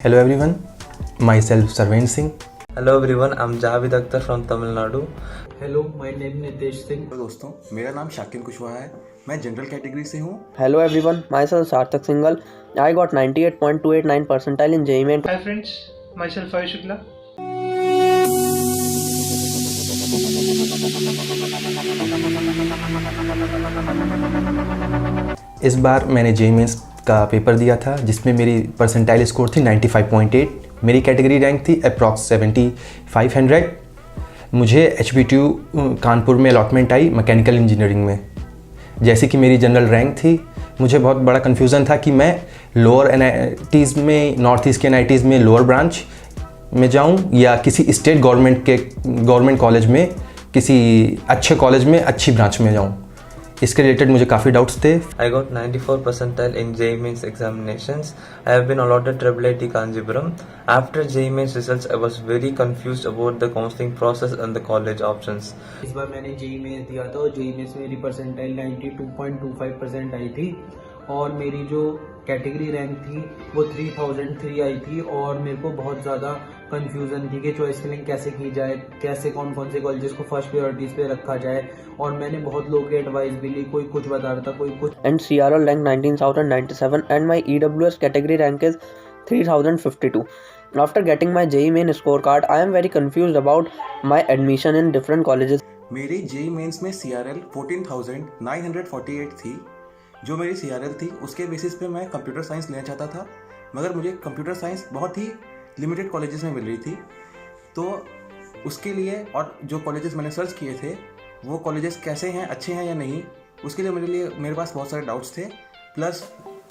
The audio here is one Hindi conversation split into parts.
Hello everyone, myself Sarvendra Singh. Hello everyone, I'm Javed Akhtar from Tamil Nadu. Hello my name Nitesh Singh. दोस्तों, मेरा नाम शाकिन कुशवाहा है। मैं जनरल कैटेगरी से हूँ। Hello everyone, myself Sarthak Singhal. I got 98.289 percentile in JEE Main. Hi friends, myself Ayush Shukla. इस बार मैंने जेईई मेंस का पेपर दिया था जिसमें मेरी परसेंटाइल स्कोर थी 95.8। मेरी कैटेगरी रैंक थी अप्रॉक्स 7500। मुझे HBTU कानपुर में अलॉटमेंट आई मैकेनिकल इंजीनियरिंग में। जैसे कि मेरी जनरल रैंक थी, मुझे बहुत बड़ा कन्फ्यूज़न था कि मैं लोअर NITs में, नॉर्थ ईस्ट के NITs में लोअर ब्रांच में जाऊं या किसी स्टेट गवर्नमेंट कॉलेज में, किसी अच्छे कॉलेज में अच्छी ब्रांच में जाऊं। इसके रिलेटेड मुझे काफ़ी डाउट्स थे। I got 94 percentile in JEE Mains examinations. I have been allotted IIIT Kanjipuram. After JEE Mains results, I was very confused about the counseling process and the college options. इस बार मैंने जेईई मेंस दिया था और जेईई मेंस में मेरी परसेंटाइल 92.25% आई थी और मेरी जो कैटेगरी रैंक थी वो 3003 आई थी और मेरे को बहुत ज़्यादा कंफ्यूजन थी कि चॉइस फिलिंग कैसे की जाए, कैसे कौन कौन से कॉलेजेस को फर्स्ट प्रायोरिटीज पे रखा जाए। और मैंने बहुत लोगों की एडवाइस भी ली, कोई कुछ बता रहा था, कोई कुछ। And CRL rank 19,097 and my EWS category rank is 3,052. After getting my JEE Main scorecard, I am very confused about my admission in different colleges. मेरी जेईई मेंस में CRL 14,948 थी। जो मेरी CRL थी उसके बेसिस पे मैं कंप्यूटर साइंस लेना चाहता था, मगर मुझे कंप्यूटर साइंस बहुत ही लिमिटेड कॉलेजेस में मिल रही थी। तो उसके लिए और जो कॉलेजेस मैंने सर्च किए थे वो कॉलेजेस कैसे हैं, अच्छे हैं या नहीं, उसके लिए मेरे पास बहुत सारे डाउट्स थे। प्लस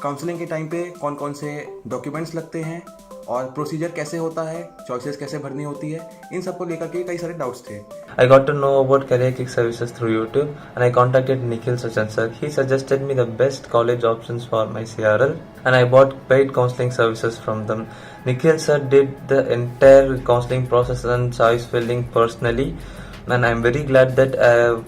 काउंसलिंग के टाइम पे कौन कौन से डॉक्यूमेंट्स लगते हैं और प्रोसीजर कैसे होता है, चॉइसेस कैसे भरनी होती है, इन सब को लेकर के कई सारे डाउट्स थे। I got to know about Career Kick services through YouTube and I contacted Nikhil Sachan sir. He suggested me the best college options for my CRL and I bought paid counseling services from them. Nikhil sir did the entire counseling process and choice filling personally and I'm very glad that I have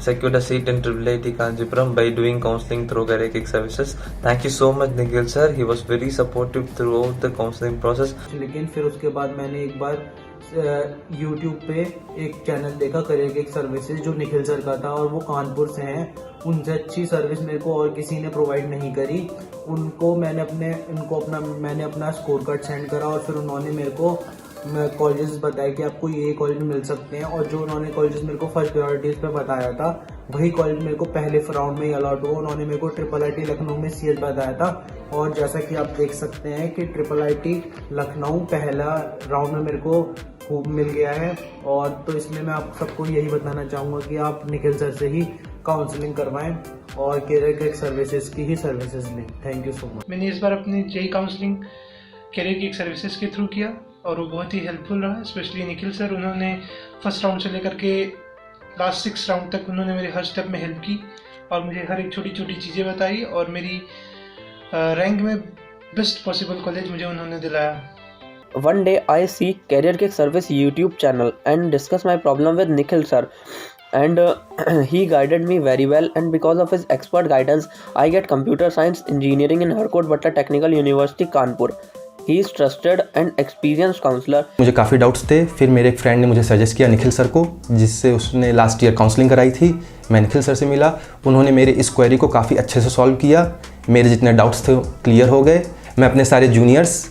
secured a seat in IIIT Kanjipuram by doing counseling through Career Kick services. Thank you so much Nikhil sir. He was very supportive throughout the counseling process. लेकिन फिर उसके बाद मैंने एक बार यूट्यूब पे एक चैनल देखा करियर किक सर्विसेज जो निखिल सर का था और वो कानपुर से हैं। उनसे अच्छी सर्विस मेरे को और किसी ने प्रोवाइड नहीं करी। मैंने अपना स्कोर कार्ड सेंड करा और फिर उन्होंने मेरे को कॉलेजेस बताए कि आपको ये कॉलेज मिल सकते हैं और जो उन्होंने कॉलेजेस मेरे को फर्स्ट प्रायोरिटीज पे बताया था वही कॉलेज मेरे को पहले राउंड में ही अलॉट हुआ। उन्होंने मेरे को IIIT लखनऊ में CS बताया था और जैसा कि आप देख सकते हैं कि IIIT लखनऊ पहला राउंड में मेरे को खूब मिल गया है। और तो इसमें मैं आप सबको यही बताना चाहूँगा कि आप निखिल सर से ही काउंसलिंग करवाएं और करियर किक सर्विसेज की ही सर्विसेज लें। Thank you so much. मैंने इस बार अपनी JEE counselling career kick services के थ्रू किया और वो बहुत ही हेल्पफुल रहा। स्पेशली निखिल सर, उन्होंने फर्स्ट राउंड से लेकर के लास्ट 6 राउंड तक उन्होंने मेरे हर स्टेप में हेल्प की और मुझे हर एक छोटी छोटी चीज़ें बताई और मेरी रैंक में बेस्ट पॉसिबल कॉलेज मुझे उन्होंने दिलाया। One day I see Career Kick Service YouTube channel and discuss my problem with Nikhil sir. And he guided me very well and because of his expert guidance I get computer science engineering in Harkot Bhatta Technical University Kanpur. He is trusted and experienced counselor. मुझे काफ़ी डाउट्स थे। फिर मेरे एक फ्रेंड ने मुझे सजेस्ट किया निखिल सर को, जिससे उसने लास्ट ईयर काउंसलिंग कराई थी। मैं निखिल सर से मिला, उन्होंने मेरे इस क्वेरी को काफ़ी अच्छे से सॉल्व किया। मेरे जितने डाउट्स थे क्लियर हो गए। मैं अपने सारे जूनियर्स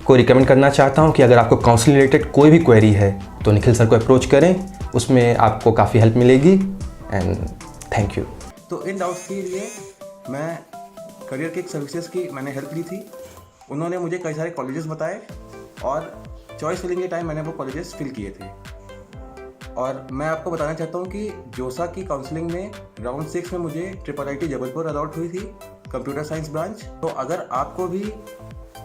को रिकमेंड करना चाहता हूँ कि अगर आपको काउंसलिंग रिलेटेड कोई भी क्वेरी है तो निखिल सर को अप्रोच करें, उसमें आपको काफ़ी हेल्प मिलेगी। And thank you. तो इन डाउट्स के लिए मैं करियर किक सर्विसेज की मैंने हेल्प ली थी। उन्होंने मुझे कई सारे कॉलेजेस बताए और चॉइस फिलिंग के टाइम मैंने वो कॉलेजेस फिल किए थे। और मैं आपको बताना चाहता हूँ कि जोसा की काउंसलिंग में राउंड 6 में मुझे IIIT जबलपुर अलॉट हुई थी, कंप्यूटर साइंस ब्रांच। तो अगर आपको भी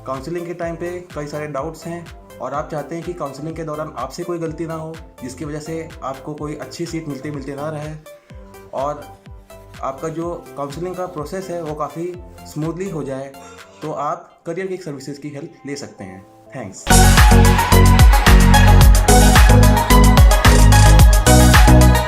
काउंसलिंग के टाइम पे कई सारे डाउट्स हैं और आप चाहते हैं कि काउंसलिंग के दौरान आपसे कोई गलती ना हो जिसकी वजह से आपको कोई अच्छी सीट मिलते ना रहे और आपका जो काउंसलिंग का प्रोसेस है वो काफ़ी स्मूथली हो जाए, तो आप करियर किक सर्विसेज की हेल्प ले सकते हैं। थैंक्स।